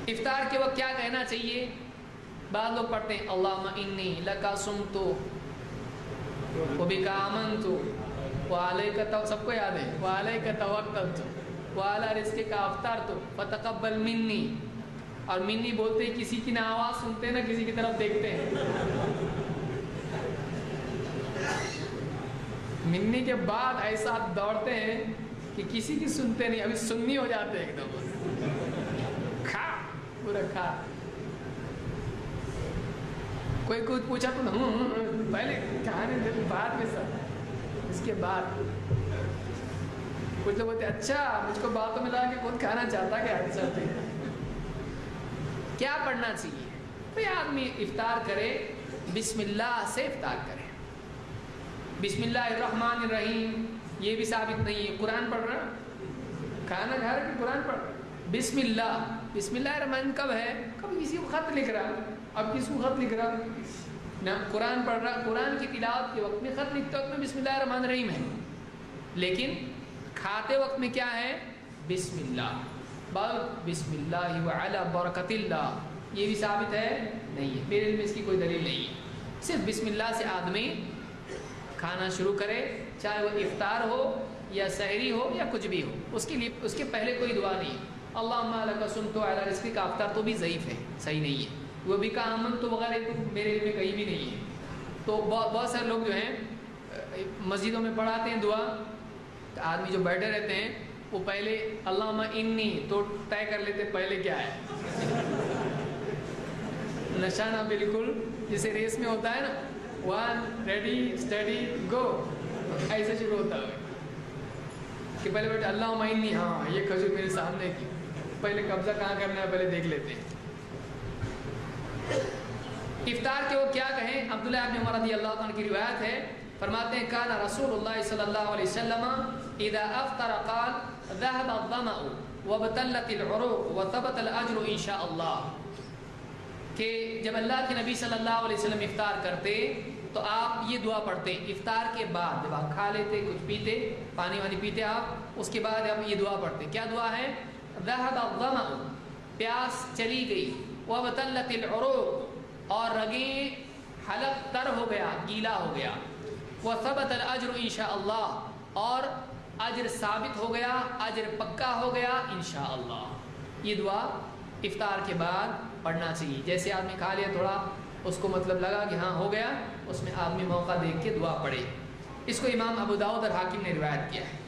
افطار کے وقت کیا کہنا چاہیے؟ بعض لوگ پڑھتے ہیں اللہم انی لکا صمتو وبک آمنتو وعلیک سب کو یاد ہے وعلیک توکلتو وعلی رزقک افطرتو فتقبل منی. اور منی بولتے ہیں کسی کی نہ آواز سنتے نہ کسی کی طرف دیکھتے ہیں. منی کے بعد ایسا دوڑتے ہیں کہ کسی کی سنتے نہیں, ابھی سنی ہو جاتے ہیں ایک دم. کھا پورا کھا. کوئی کچھ پوچھا تو پہلے کہانے بعد میں سب اس کے بعد کچھ لوگ بولتے اچھا مجھ کو باتوں میں لگا کہ خود کھانا چاہتا کہ اچھا. کیا پڑھنا چاہیے؟ کوئی آدمی افطار کرے بسم اللہ سے افطار کرے. بسم اللہ الرحمن الرحیم یہ بھی ثابت نہیں ہے. قرآن پڑھ رہا کھانا کھا رہا کہ قرآن پڑھ رہا؟ بسم اللہ الرحمن کب ہے؟ کب کسی کو خط لکھ رہا, اب کسی کو خط لکھ رہا نہ قرآن پڑھ رہا. قرآن کی تلاوت کے وقت میں خط لکھتے وقت میں بسم اللہ الرحمن الرحیم ہے, لیکن کھاتے وقت میں کیا ہے؟ بسم اللہ. بسم اللہ وعلی برکت اللہ یہ بھی ثابت ہے نہیں ہے, میرے علم میں اس کی کوئی دلیل نہیں ہے. صرف بسم اللہ سے آدمی کھانا شروع کرے, چاہے وہ افطار ہو یا سحری ہو یا کچھ بھی ہو. اس کے لیے اس کے پہلے کوئی دعا نہیں. اللہم لک صمت وعلی رزقک افطرت تو بھی ضعیف ہے, صحیح نہیں ہے. وہ بھی کا آمنت تو وغیرہ تو میرے علم میں کہیں بھی نہیں ہے. تو بہت سارے لوگ جو ہیں مسجدوں میں پڑھاتے ہیں دعا, تو آدمی جو بیٹھے رہتے ہیں وہ پہلے اللہم انی تو طے کر لیتے پہلے کیا ہے. نشانہ بالکل جیسے ریس میں ہوتا ہے نا, 1 ریڈی اسٹڈی گو, ایسے شروع ہوتا ہے کہ پہلے بیٹھے اللہم انی, ہاں یہ کھجور میرے سامنے کی, پہلے قبضہ کہاں کرنا ہے پہلے دیکھ لیتے ہیں. افطار کے وہ کیا کہیں؟ عبداللہ ابن عمر رضی اللہ عنہ کی روایت ہے, فرماتے ہیں کان رسول اللہ صلی اللہ علیہ وسلم اذا افطر قال ذهب الظمأ وابتلت العروق وثبت الاجر ان شاء اللہ. کہ جب اللہ کے نبی صلی اللہ علیہ وسلم افطار کرتے تو آپ یہ دعا پڑھتے افطار کے بعد. جب آپ کھا لیتے کچھ پیتے پانی وانی پیتے آپ, اس کے بعد آپ یہ دعا پڑھتے. کیا دعا ہے؟ ذهب الظمأ پیاس چلی گئی, وابتلت العروق اور رگیں حلق تر ہو گیا گیلا ہو گیا, وثبت الاجر ان شاء اللہ اور اجر ثابت ہو گیا, اجر پکا ہو گیا انشاءاللہ. یہ دعا افطار کے بعد پڑھنا چاہیے. جیسے آدمی کھا لیا تھوڑا اس کو مطلب لگا کہ ہاں ہو گیا, اس میں آدمی موقع دیکھ کے دعا پڑھے. اس کو امام ابو داؤد اور حاکم نے روایت کیا ہے.